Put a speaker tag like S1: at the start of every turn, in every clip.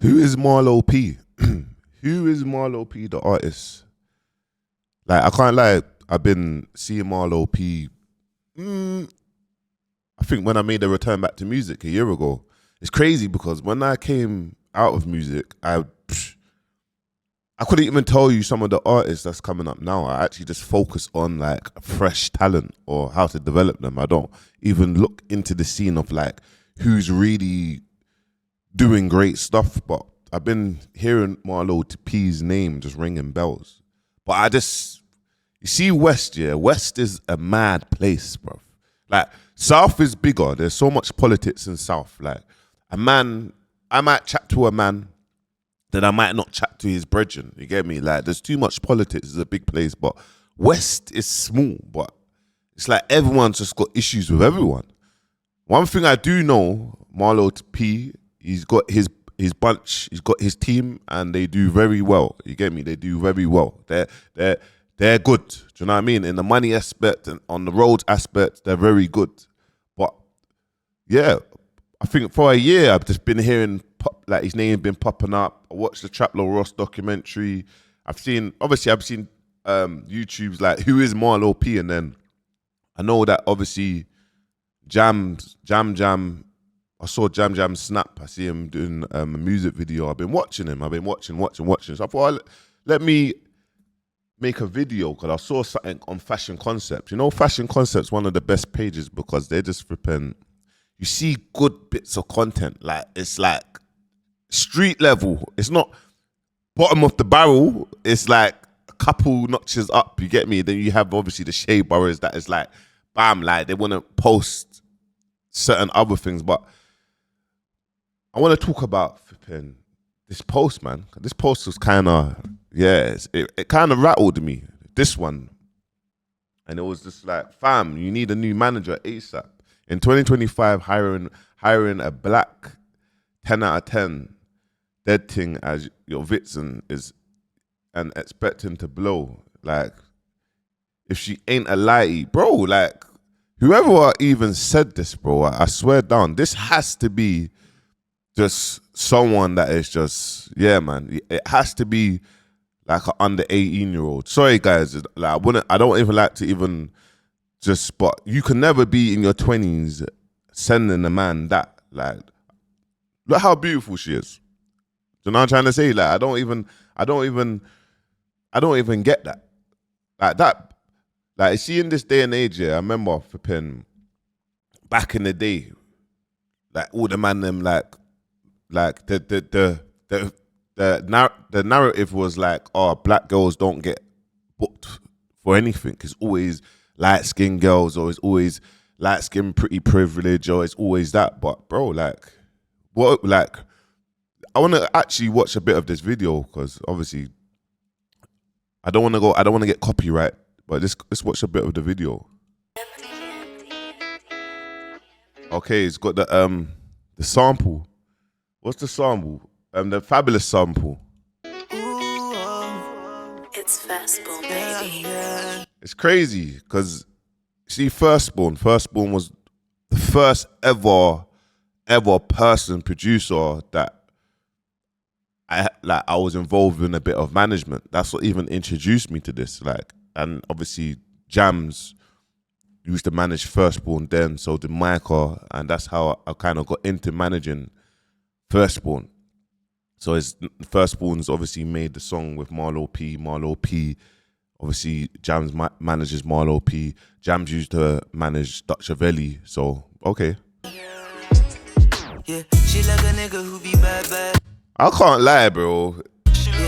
S1: Who is Marlo P? Who is Marlo P, the artist? Like, I can't lie, I've been seeing Marlo P. I think when I made a return back to music a year ago. It's crazy because when I came out of music, I couldn't even tell you some of the artists that's coming up now. I actually just focus on like fresh talent or how to develop them. I don't even look into the scene of like who's really doing great stuff. But I've been hearing Marlo P's name just ringing bells. But you see West, yeah? West is a mad place, bro. Like, South is bigger. There's so much politics in South. Like, I might chat to a man that I might not chat to his brethren. You get me? Like, there's too much politics. It's a big place. But West is small. But it's like everyone's just got issues with everyone. One thing I do know, Marlo P, he's got his bunch, he's got his team, and they do very well. You get me? They do very well. They're good. Do you know what I mean? In the money aspect and on the road aspect, they're very good. But yeah, I think for a year I've just been hearing like his name been popping up. I watched the Traplow Ross documentary. I've seen YouTube's like who is Marlo P, and then I know that obviously Jam. I saw Jam snap. I see him doing a music video. I've been watching him. I've been watching. So I thought, let me make a video because I saw something on Fashion Concepts. You know, Fashion Concepts, one of the best pages because they're just flipping. You see good bits of content. Like, it's like street level. It's not bottom of the barrel. It's like a couple notches up. You get me? Then you have obviously the Shea Boroughs that is like, bam, like they want to post certain other things. But I want to talk about flipping this post, man. This post was kind of, it kind of rattled me, this one. And it was just like, fam, you need a new manager ASAP. In 2025, hiring a black 10 out of 10 dead thing as your Vixen is and expecting to blow. Like, if she ain't a lighty, bro, like, whoever even said this, bro, I swear down, this has to be just someone that is just, yeah, man. It has to be like an under 18-year-old. Sorry, guys. Like, I don't even like to even just, but you can never be in your 20s sending a man that. Like, look how beautiful she is. Do you know what I'm trying to say? Like, I don't even get that. Like that. Like, see, in this day and age, yeah, I remember flipping back in the day, like all the man them like the narrative was like, oh, black girls don't get booked for anything. It's always light skinned girls, or it's always light skinned pretty privilege, or it's always that. But bro, like, what? Like, I want to actually watch a bit of this video because obviously I don't want to get copyright. But let's watch a bit of the video. Okay, it's got the sample. What's the sample? The fabulous sample.
S2: It's Fastball, baby.
S1: It's crazy because see, Firstborn was the first ever person producer that I was involved in a bit of management. That's what even introduced me to this. Like, and obviously Jams used to manage Firstborn then, so did Micah, and that's how I kind of got into managing Firstborn. So Firstborn's obviously made the song with Marlo P. Obviously, Jams manages Marlo P. Jams used to manage Dutch Avelli. So, okay. Yeah, she like a nigga who be bad. I can't lie, bro.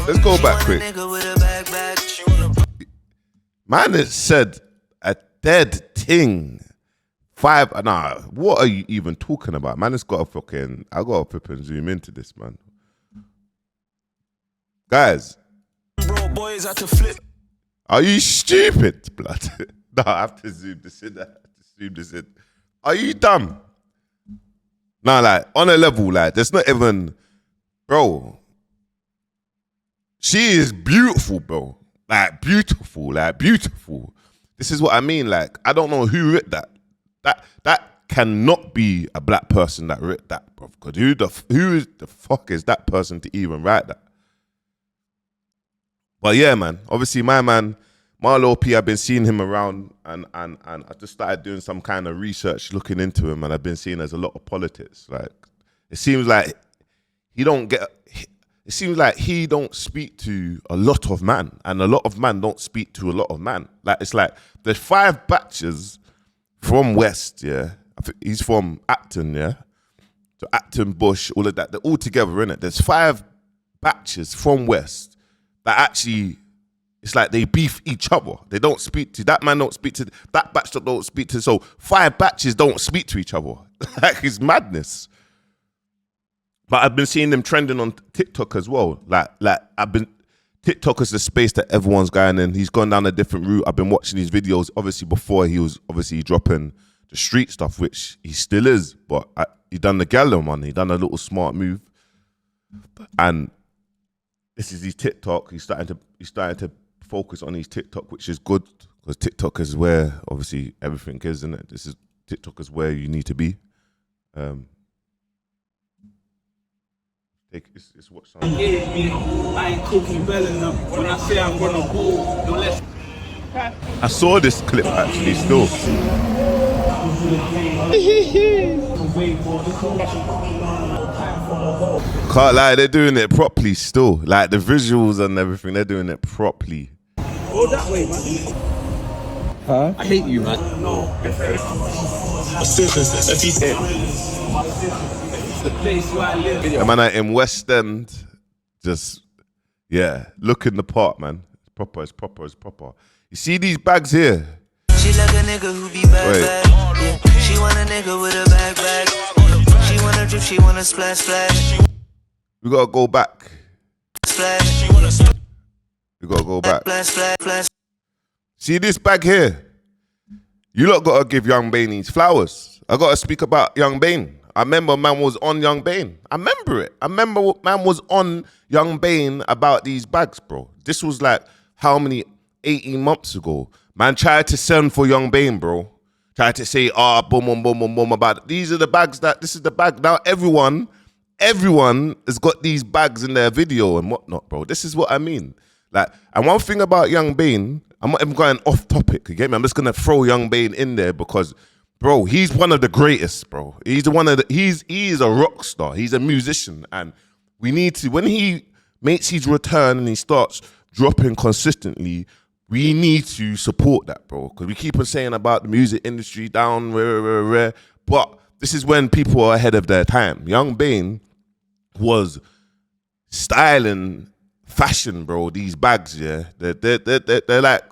S1: Let's go back quick. Man, it said a dead thing. What are you even talking about? Man, it's got a fucking, I got to flipping zoom into this, man. Guys. Bro, boys had to flip. Are you stupid, blood? No, I have to zoom this in. Are you dumb? Nah, like, on a level, like, there's not even, bro. She is beautiful, bro. Like, beautiful. This is what I mean. Like, I don't know who wrote that. That cannot be a black person that wrote that, bro. Because who the fuck is that person to even write that? But yeah, man. Obviously, my man Marlo P, I've been seeing him around, and I just started doing some kind of research, looking into him, and I've been seeing there's a lot of politics. Like, it seems like he don't get. It seems like he don't speak to a lot of man, and a lot of man don't speak to a lot of man. Like, it's like there's 5 batches from West, yeah. I think he's from Acton, yeah. So Acton, Bush, all of that. They're all together, innit? There's 5 batches from West that actually, it's like they beef each other. They don't speak to, that man don't speak to, that batch don't speak to, so 5 batches don't speak to each other. Like, it's madness. But I've been seeing them trending on TikTok as well. TikTok is the space that everyone's going in. He's gone down a different route. I've been watching these videos. Obviously, before he was obviously dropping the street stuff, which he still is. But he done the gallon one. He done a little smart move. And this is his TikTok. He's starting to focus on his TikTok, which is good, because TikTok is where obviously everything is, isn't it? TikTok is where you need to be. It's watch some.
S3: I ain't cooking well enough. When I say I'm gonna go, don't let.
S1: I saw this clip actually still. Can't lie, they're doing it properly still. Like, the visuals and everything, they're doing it properly.
S3: Go that way, man.
S4: Huh?
S3: I hate you, man. No. The place where I live.
S1: The man in West End, just, yeah, looking the part, man. It's proper. You see these bags here?
S5: She like a nigga who be back. Yeah. She want a nigga with a bag. She want a drip, she want a splash.
S1: We gotta go back.
S5: Splash.
S1: We gotta go back.
S5: Splash.
S1: See this bag here? You lot gotta give Young Bane his flowers. I gotta speak about Young Bane. I remember man was on Young Bane. I remember it. I remember man was on Young Bane about these bags, bro. This was like, how many, 18 months ago. Man tried to send for Young Bane, bro. Tried to say, boom, about it. These are the bags this is the bag. Now everyone has got these bags in their video and whatnot, bro. This is what I mean. Like, and one thing about Young Bane, I'm not even going off topic, you get me? I'm just gonna throw Young Bane in there because, bro, he's one of the greatest, bro. He is a rock star. He's a musician, and we need to, when he makes his return and he starts dropping consistently, we need to support that, bro. Because we keep on saying about the music industry down, rare, but this is when people are ahead of their time. Young Bane was styling fashion, bro. These bags, yeah, they're like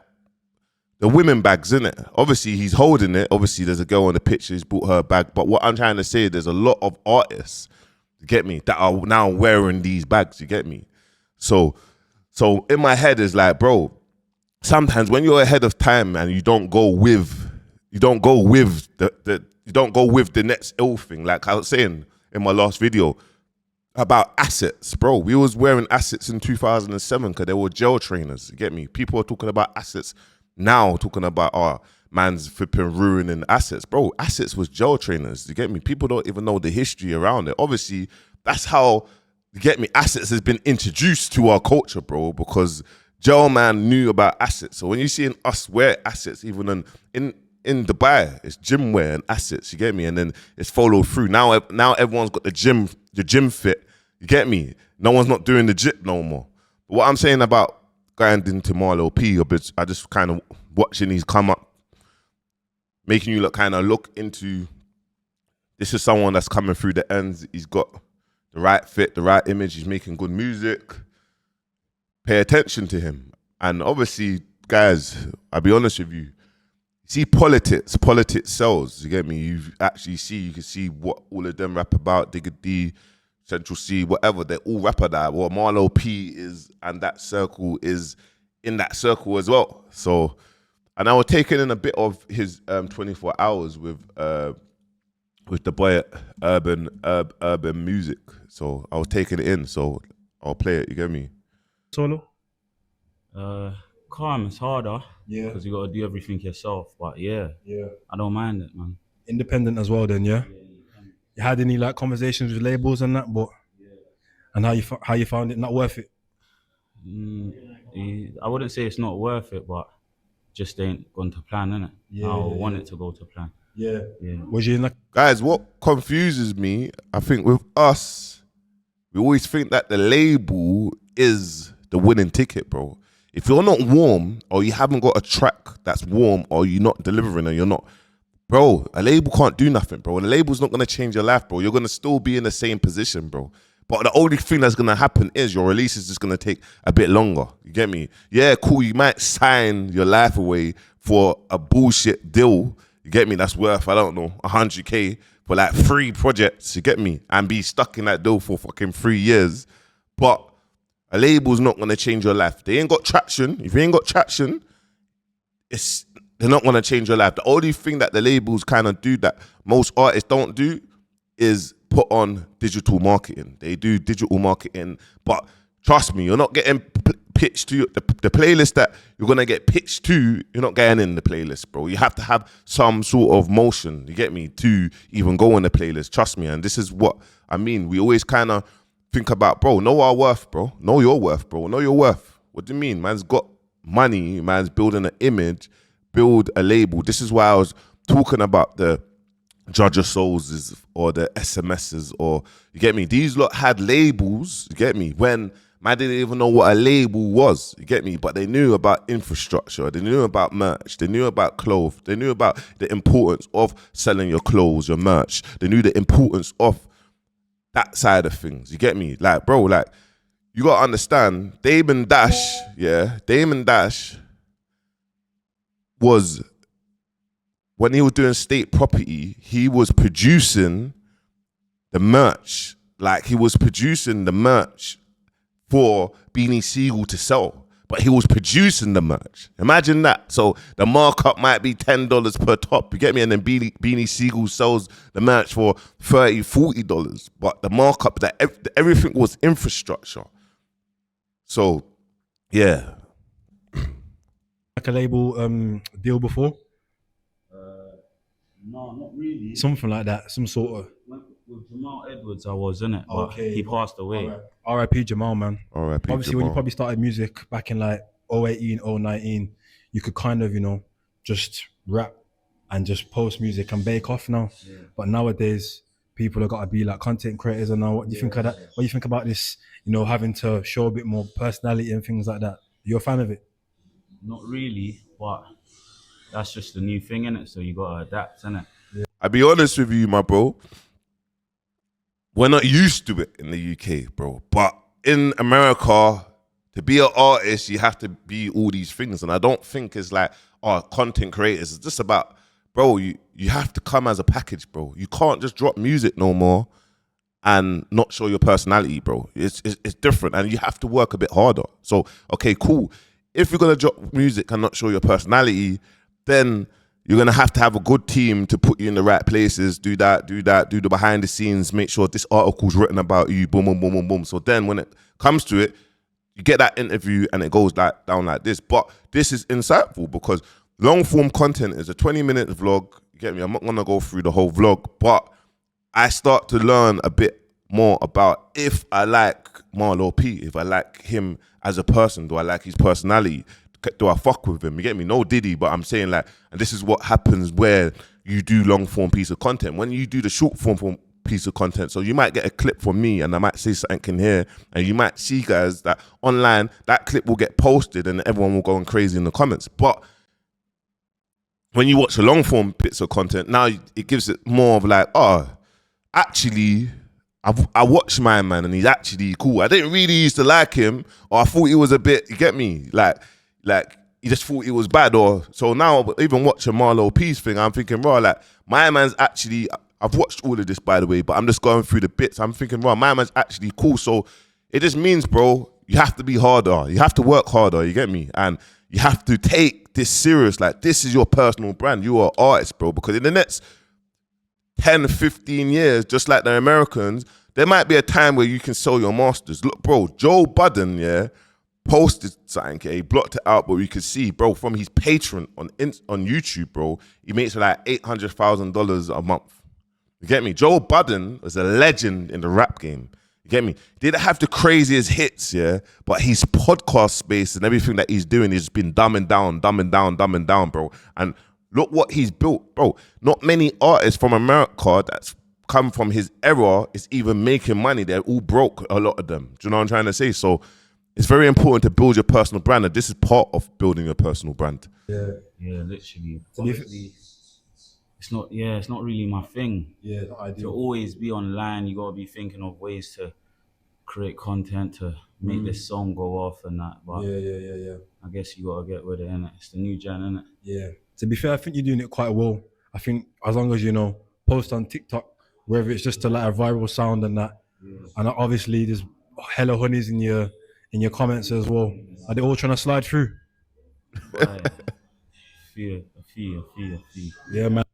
S1: the women bags, innit? Obviously, he's holding it. Obviously, there's a girl on the picture who's bought her bag. But what I'm trying to say, there's a lot of artists, you get me, that are now wearing these bags, you get me? So in my head is like, bro, sometimes when you're ahead of time and you don't go with the next ill thing, like I was saying in my last video about assets, bro. We was wearing assets in 2007 because they were gel trainers, you get me? People are talking about assets now, talking about, man's flipping ruining assets. Bro, assets was gel trainers, you get me? People don't even know the history around it. Obviously, that's how, you get me, assets has been introduced to our culture, bro, because gel man knew about assets. So when you see us wear assets, even in Dubai, it's gym wear and assets, you get me? And then it's followed through. Now everyone's got the gym fit, you get me? No one's not doing the gym no more. But what I'm saying about going into Marlo P, I just kind of watching these come up, making you look into, this is someone that's coming through the ends. He's got the right fit, the right image. He's making good music. Pay attention to him. And obviously, guys, I'll be honest with you. See politics sells. You get me? You can see what all of them rap about. Digga D, Central C, whatever. They all rap about that. Well, Marlo P is, and that circle is in that circle as well. So, and I was taking in a bit of his 24 hours with the boy at Urban Music. So I was taking it in. So I'll play it. You get me?
S4: Solo?
S6: Calm, it's harder.
S4: Yeah.
S6: Because you got to do everything yourself. But yeah, I don't mind it, man.
S4: independent as well then, yeah? You had any like conversations with labels and that, but and how you found it not worth it?
S6: I wouldn't say it's not worth it, but just ain't gone to plan, innit? I want it to go to plan.
S4: Yeah.
S6: Yeah.
S4: Was you in like
S1: Guys, what confuses me, I think with us, we always think that the label is the winning ticket, bro. If you're not warm or you haven't got a track that's warm or you're not delivering or you're not, bro, a label can't do nothing, bro. And the label's not going to change your life, bro. You're going to still be in the same position, bro. But the only thing that's going to happen is your release is just going to take a bit longer. You get me? Yeah, cool. You might sign your life away for a bullshit deal. You get me? That's worth, I don't know, 100K for like 3 projects. You get me? And be stuck in that deal for fucking 3 years. But a label's not going to change your life. They ain't got traction. If you ain't got traction, they're not going to change your life. The only thing that the labels kind of do that most artists don't do is put on digital marketing. They do digital marketing, but trust me, you're not getting pitched to the playlist that you're gonna get pitched to. You're not getting in the playlist, bro. You have to have some sort of motion. You get me, to even go in the playlist. Trust me, and this is what I mean. We always kind of think about, bro. Know our worth, bro. Know your worth, bro. Know your worth. What do you mean? Man's got money. Man's building an image. Build a label. This is why I was talking about the Judge of Souls or the SMSs, or you get me. These lot had labels. You get me, when man didn't even know what a label was. You get me, but they knew about infrastructure. They knew about merch. They knew about clothes. They knew about the importance of selling your clothes, your merch. They knew the importance of that side of things. You get me, like, bro, like, you gotta understand. Damon Dash was, when he was doing State Property, he was producing the merch. Like, he was producing the merch for Beanie Siegel to sell, but he was producing the merch. Imagine that. So the markup might be $10 per top, you get me? And then Beanie Siegel sells the merch for $30, $40. But the markup, that everything was infrastructure. So, yeah.
S4: like a label deal before?
S6: No, not really.
S4: Something like that, some sort of.
S6: With Jamal Edwards, I was in it, but he passed away.
S4: Right. R.I.P. Jamal, man.
S1: R.I.P.
S4: Obviously,
S1: Jamal.
S4: when you probably started music back in like 018, 019, you could kind of, just rap and just post music and bake off now. Yeah. But nowadays, people have got to be like content creators and now. What do you think of that? What do you think about this, having to show a bit more personality and things like that? You're a fan of it?
S6: Not really, but that's just the new thing, innit? So you got to adapt, innit?
S1: Yeah. I'll be honest with you, my bro. We're not used to it in the UK, bro. But in America, to be an artist, you have to be all these things. And I don't think it's like, content creators. It's just about, bro, you have to come as a package, bro. You can't just drop music no more and not show your personality, bro. It's different, and you have to work a bit harder. So, okay, cool. If you're going to drop music and not show your personality, then you're going to have a good team to put you in the right places, do the behind the scenes, make sure this article's written about you, boom, boom, boom, boom, boom. So then when it comes to it, you get that interview and it goes down like this. But this is insightful because long form content is a 20-minute vlog. You get me? I'm not going to go through the whole vlog, but I start to learn a bit more about if I like Marlo P, if I like him as a person, do I like his personality? Do I fuck with him? You get me? No Diddy, but I'm saying like, and this is what happens where you do long form piece of content. When you do the short form piece of content, so you might get a clip from me and I might say something in here, and you might see guys that online, that clip will get posted and everyone will go crazy in the comments. But when you watch a long form bits of content, now it gives it more of like, actually, I watched my man and he's actually cool. I didn't really used to like him, or I thought he was a bit, you get me? Like you just thought he was bad, or so now even watching Marlo P's thing, I'm thinking, raw, like my man's actually, I've watched all of this by the way, but I'm just going through the bits. I'm thinking, raw, my man's actually cool. So it just means, bro, you have to be harder. You have to work harder, you get me? And you have to take this serious. Like, this is your personal brand. You are an artist, bro, because in the next 10, 15 years, just like the Americans, there might be a time where you can sell your masters. Look, bro, Joe Budden, posted something, he blocked it out, but we could see, bro, from his Patreon on YouTube, bro, he makes like $800,000 a month. You get me? Joe Budden was a legend in the rap game. You get me? He didn't have the craziest hits, yeah, but his podcast space and everything that he's doing has been dumbing down, bro. And look what he's built, bro. Not many artists from America that's come from his era is even making money. They're all broke, a lot of them. Do you know what I'm trying to say? So it's very important to build your personal brand, and this is part of building your personal brand.
S6: Yeah, literally. Obviously, it's not really my thing.
S4: Yeah, not ideal.
S6: To always be online, you gotta be thinking of ways to create content to make this song go off and that. But
S4: yeah.
S6: I guess you gotta get with it, innit? It's the new gen, innit?
S4: Yeah. To be fair, I think you're doing it quite well. I think as long as, you know, post on TikTok, whether it's just to like a viral sound and that, and obviously there's hella honeys in your comments as well. Are they all trying to slide through?
S6: A few.
S4: Yeah, man.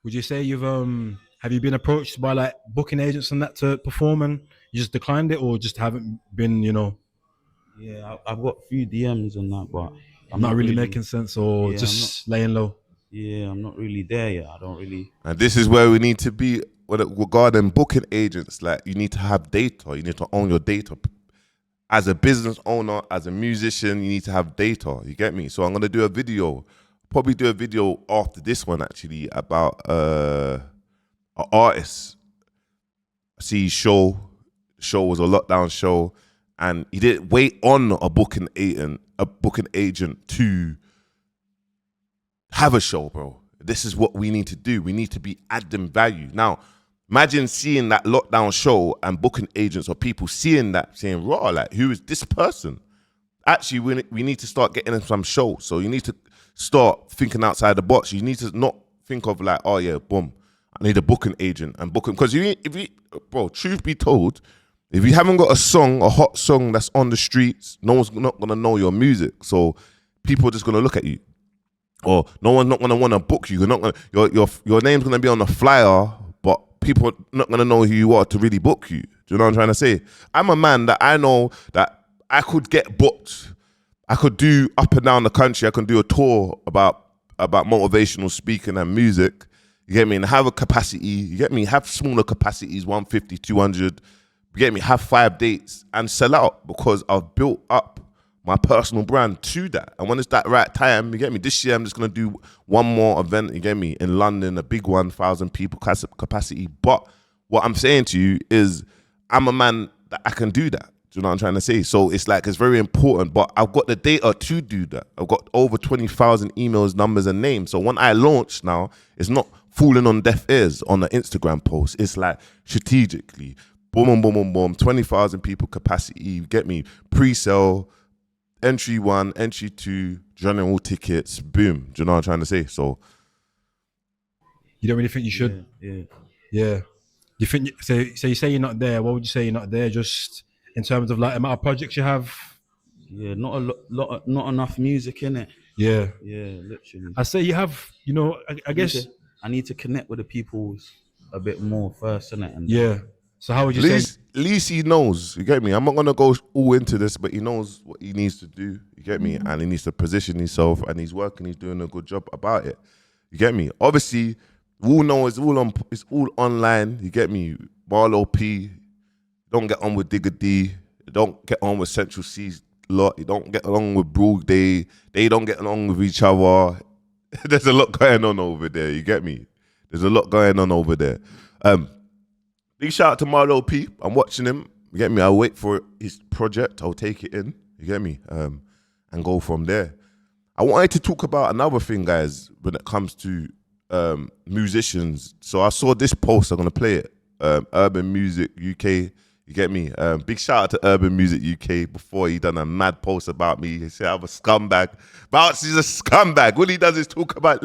S4: Would you say you've have you been approached by like booking agents and that to perform and you just declined it, or just haven't been, you know?
S6: Yeah, I've got a few DMs and that, but
S4: I'm not really making sense, or just laying low.
S6: Yeah, I'm not really there yet. I don't really.
S1: And this is where we need to be regarding booking agents. Like, you need to have data. You need to own your data. As a business owner, as a musician, you need to have data. You get me? So I'm gonna do a video. Probably do a video after this one actually about an artist. I see his show. The show was a lockdown show, and he didn't wait on a booking agent to have a show, bro. This is what we need to do. We need to be adding value. Now, imagine seeing that lockdown show and booking agents or people seeing that, saying, raw, like, who is this person? Actually, we need to start getting in some shows. So you need to start thinking outside the box. You need to not think of like, oh yeah, boom, I need a booking agent and booking. Because bro, truth be told, if you haven't got a hot song that's on the streets, no one's not gonna know your music. So people are just gonna look at you. Or no one's not gonna want to book you. You're not gonna your name's gonna be on the flyer, but people are not gonna know who you are to really book you. Do you know what I'm trying to say? I'm a man that I know that I could get booked. I could do up and down the country. I can do a tour about motivational speaking and music. You get me? And have a capacity. You get me? Have smaller capacities, 150, 200. You get me? Have 5 dates and sell out, because I've built up my personal brand to that. And when it's that right time, you get me? This year, I'm just going to do one more event, you get me, in London, a big 1,000 people capacity. But what I'm saying to you is I'm a man that I can do that. Do you know what I'm trying to say? So it's like, it's very important, but I've got the data to do that. I've got over 20,000 emails, numbers, and names. So when I launch now, it's not falling on deaf ears on the Instagram post. It's like strategically, boom, 20,000 people capacity, you get me? Pre-sale, entry 1, entry 2, general tickets, boom. Do you know what I'm trying to say? So
S4: you don't really think you should? Yeah. You think, so you say you're not there. What would you say you're not there? Just in terms of like the amount of projects you have?
S6: Yeah, not enough music in it.
S4: Yeah,
S6: literally.
S4: I say you have, you know, I guess
S6: I need to connect with the people a bit more first, innit? And
S4: yeah. So how would you say?
S1: At least he knows. You get me? I'm not gonna go all into this, but he knows what he needs to do. You get me? And he needs to position himself, and he's working. He's doing a good job about it. You get me? Obviously, we all know it's all online. You get me? Marlo P. Don't get on with Digger D. Don't get on with Central C's lot. You don't get along with Brook. They don't get along with each other. There's a lot going on over there. You get me? There's a lot going on over there. Big shout out to Marlo P. I'm watching him. You get me? I'll wait for his project. I'll take it in. You get me? And go from there. I wanted to talk about another thing, guys, when it comes to musicians. So I saw this post. I'm gonna play it. Urban Music UK. You get me? Big shout out to Urban Music UK. Before he done a mad post about me. He said I'm a scumbag. Bouncy's a scumbag. All he does is talk about,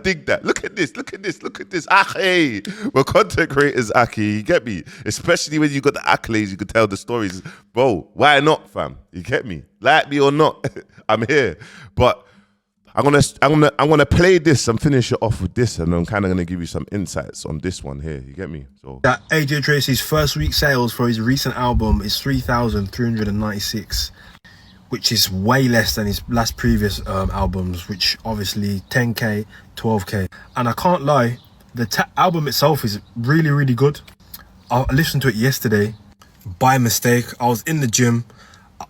S1: dig that. Look at this. Aki. We're content creators, Aki. You get me? Especially when you got the accolades, you can tell the stories. Bro, why not, fam? You get me? Like me or not, I'm here. But I'm gonna play this and finish it off with this, and I'm kind of gonna give you some insights on this one here. You get me? So
S7: that AJ Tracey's first week sales for his recent album is 3,396.
S4: which is way less than his last previous albums, which obviously 10k, 12k. And I can't lie, the album itself is really, really good. I listened to it yesterday by mistake. I was in the gym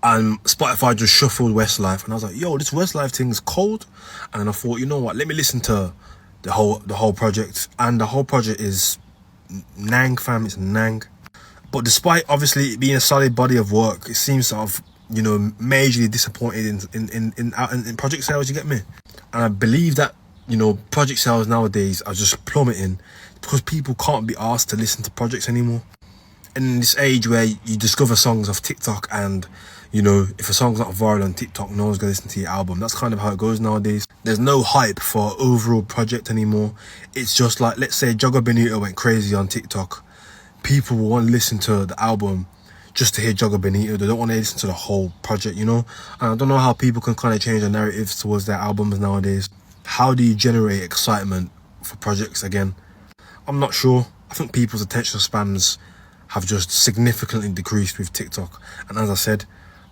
S4: and Spotify just shuffled Westlife, and I was like, yo, this Westlife thing's cold. And then I thought, you know what, let me listen to the whole project. And the whole project is Nang, fam. It's Nang. But despite obviously it being a solid body of work, it seems to have, you know, majorly disappointed in project sales, you get me? And I believe that, you know, project sales nowadays are just plummeting because people can't be asked to listen to projects anymore. And in this age where you discover songs off TikTok, and, you know, if a song's not viral on TikTok, no one's gonna listen to your album. That's kind of how it goes nowadays. There's no hype for an overall project anymore. It's just like, let's say Jogga Benito went crazy on TikTok. People will want to listen to the album just to hear Jogga Benito. They don't want to listen to the whole project, you know? And I don't know how people can kind of change their narratives towards their albums nowadays. How do you generate excitement for projects again? I'm not sure. I think people's attention spans have just significantly decreased with TikTok. And as I said,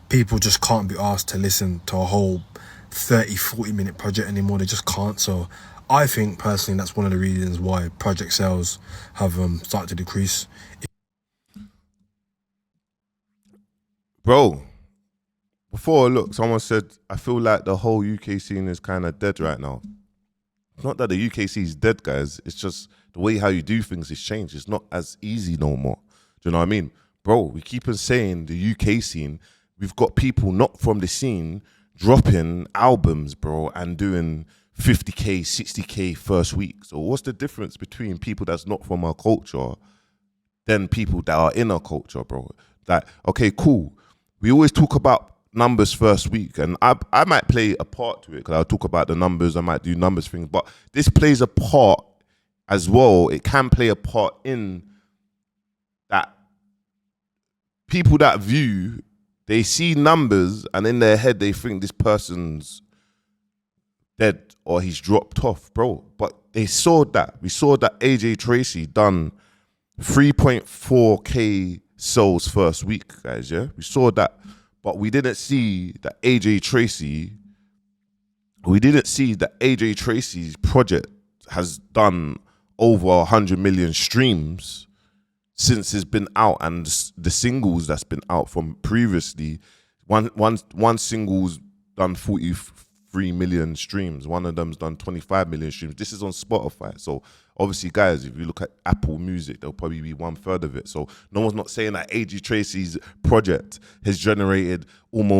S4: people just can't be asked to listen to a whole 30-40 minute project anymore. They just can't. So I think personally that's one of the reasons why project sales have started to decrease.
S1: Bro, before, look, someone said, I feel like the whole UK scene is kind of dead right now. It's not that the UK scene is dead, guys. It's just the way how you do things has changed. It's not as easy no more. Do you know what I mean? Bro, we keep on saying the UK scene. We've got people not from the scene dropping albums, bro, and doing 50k, 60k first week. So what's the difference between people that's not from our culture than people that are in our culture, bro? Like, okay, cool. We always talk about numbers first week, and I might play a part to it because I'll talk about the numbers. I might do numbers things, but this plays a part as well. It can play a part in that people that view, they see numbers and in their head they think this person's dead or he's dropped off, bro. But they saw that. We saw that AJ Tracey done 3.4k sales first week, guys, yeah? We saw that. But we didn't see that AJ Tracey's project has done over 100 million streams since it's been out, and the singles that's been out from previously, one single's done 43 million streams, one of them's done 25 million streams. This is on Spotify. So obviously, guys, if you look at Apple Music, there'll probably be 1/3 of it. So no one's not saying that AJ Tracey's project has generated over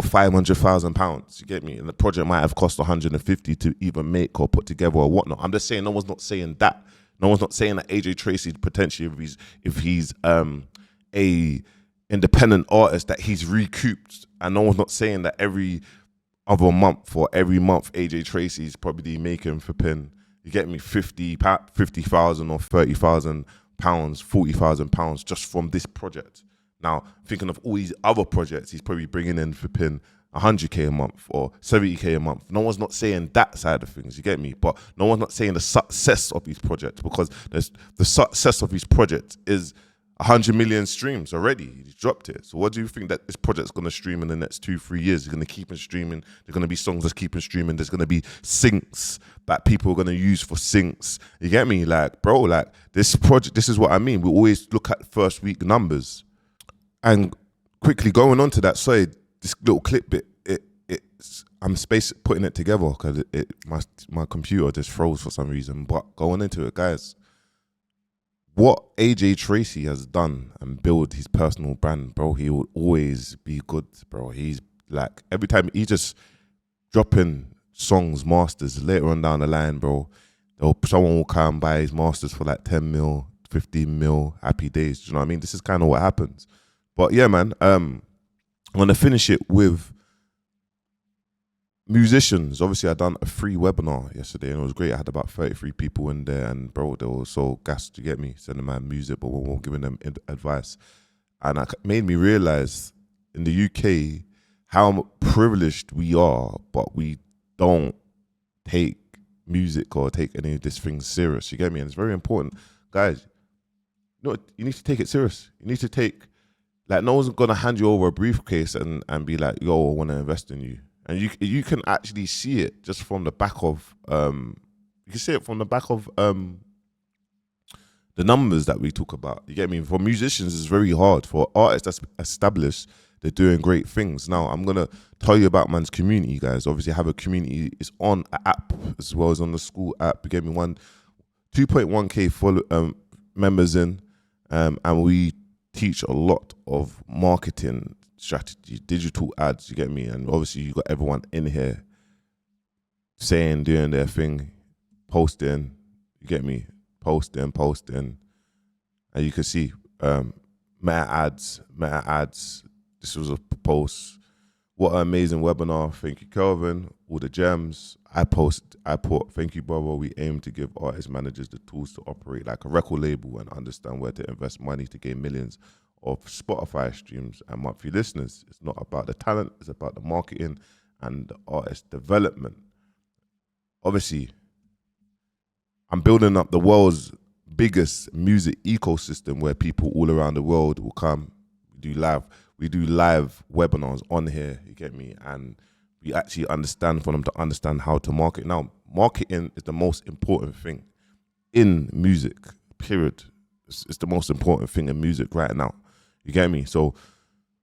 S1: £500,000. You get me? And the project might have cost 150 to even make or put together or whatnot. I'm just saying, no one's not saying that. No one's not saying that AJ Tracey potentially, if he's a independent artist, that he's recouped. And no one's not saying that every other month or every month AJ Tracey's probably making flipping, you get me, 50,000 or 30,000 pounds, 40,000 pounds just from this project. Now, thinking of all these other projects, he's probably bringing in flipping 100k a month or 70k a month. No one's not saying that side of things, you get me? But no one's not saying the success of his project, because the success of his project is 100 million streams already. He's dropped it. So what do you think that this project's going to stream in the next 2-3 years? He's going to keep on streaming. There's going to be songs that keep on streaming. There's going to be syncs that people are going to use for syncs. You get me? Like, bro, like this project, this is what I mean. We always look at first week numbers. And quickly going on to that, sorry, this little clip bit, I'm putting it together because my computer just froze for some reason. But going into it, guys, what AJ Tracey has done and build his personal brand, bro, he will always be good, bro. He's like, every time he just dropping songs, masters, later on down the line, bro, someone will come and buy his masters for like 10 mil, 15 mil, happy days. Do you know what I mean? This is kind of what happens. But yeah, man, I'm going to finish it with musicians. Obviously, I done a free webinar yesterday and it was great. I had about 33 people in there, and bro, they were so gassed to get me, sending my music, but we weren't giving them advice. And it made me realize in the UK how privileged we are, but we don't take music or take any of these things serious. You get me? And it's very important, guys. You need to take it serious. You need to take Like no one's gonna hand you over a briefcase and be like, yo, I want to invest in you. And you can actually see it just from the back of you can see it from the back of the numbers that we talk about. You get me? For musicians, it's very hard. For artists that's established, they're doing great things. Now, I'm going to tell you about man's community, guys. Obviously, I have a community. It's on an app as well as on the school app. You get me? 2.1K members in, and we teach a lot of marketing strategy, digital ads, you get me? And obviously, you got everyone in here saying, doing their thing, posting, you get me? Posting, and you can see meta ads. This was a post. What an amazing webinar! Thank you, Kelvin. All the gems. I put. Thank you, brother. We aim to give artist managers the tools to operate like a record label and understand where to invest money to gain millions of Spotify streams and monthly listeners. It's not about the talent. It's about the marketing and the artist development. Obviously, I'm building up the world's biggest music ecosystem where people all around the world will come. We do live webinars on here, you get me? And we actually understand for them to understand how to market. Now, marketing is the most important thing in music, period. It's the most important thing in music right now. You get me? So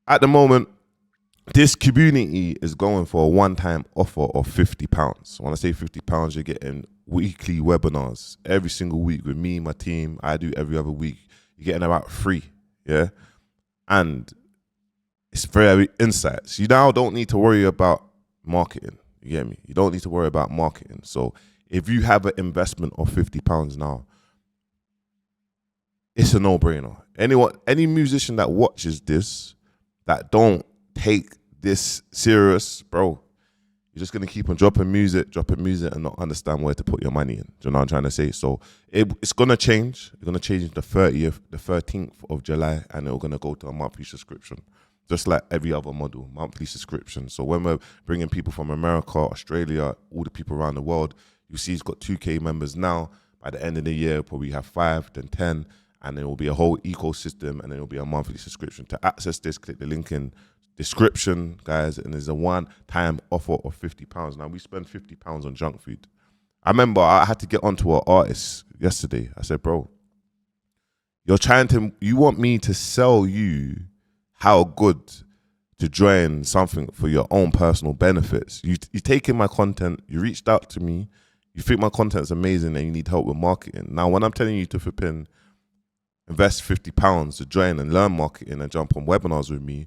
S1: at the moment, this community is going for a one-time offer of £50. When I say £50, you're getting weekly webinars every single week with me, my team. I do every other week. You're getting about 3, yeah? And it's very insights. You now don't need to worry about marketing. You get me? You don't need to worry about marketing. So if you have an investment of £50 now, it's a no-brainer. Any musician that watches this that don't take this serious, bro, you're just going to keep on dropping music and not understand where to put your money in. Do you know what I'm trying to say? So it's going to change. It's going to change the 13th of July, and it's going to go to a monthly subscription, just like every other model, monthly subscription. So when we're bringing people from America, Australia, all the people around the world, you see it's got 2K members now. By the end of the year, probably have 5, then 10, and there will be a whole ecosystem, and then it will be a monthly subscription. To access this, click the link in description, guys, and there's a one-time offer of £50. Now, we spend £50 on junk food. I remember I had to get onto an artist yesterday. I said, bro, you want me to sell you how good to join something for your own personal benefits. You taking my content, you reached out to me, you think my content's amazing and you need help with marketing. Now, when I'm telling you to invest £50 to join and learn marketing and jump on webinars with me,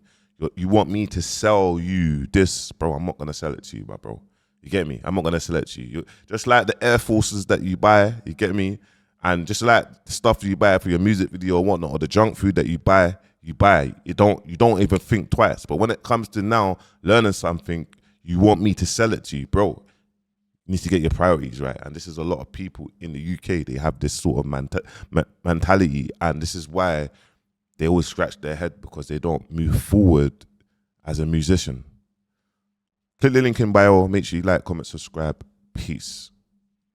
S1: you want me to sell you this, bro? I'm not going to sell it to you, my bro. You get me? I'm not going to sell it to you. Just like the Air Forces that you buy, you get me? And just like the stuff you buy for your music video or whatnot, or the junk food that you buy. You don't even think twice. But when it comes to now learning something, you want me to sell it to you, bro. You need to get your priorities right. And this is a lot of people in the UK. They have this sort of mentality, and this is why they always scratch their head, because they don't move forward as a musician. Click the link in bio. Make sure you like, comment, subscribe. Peace.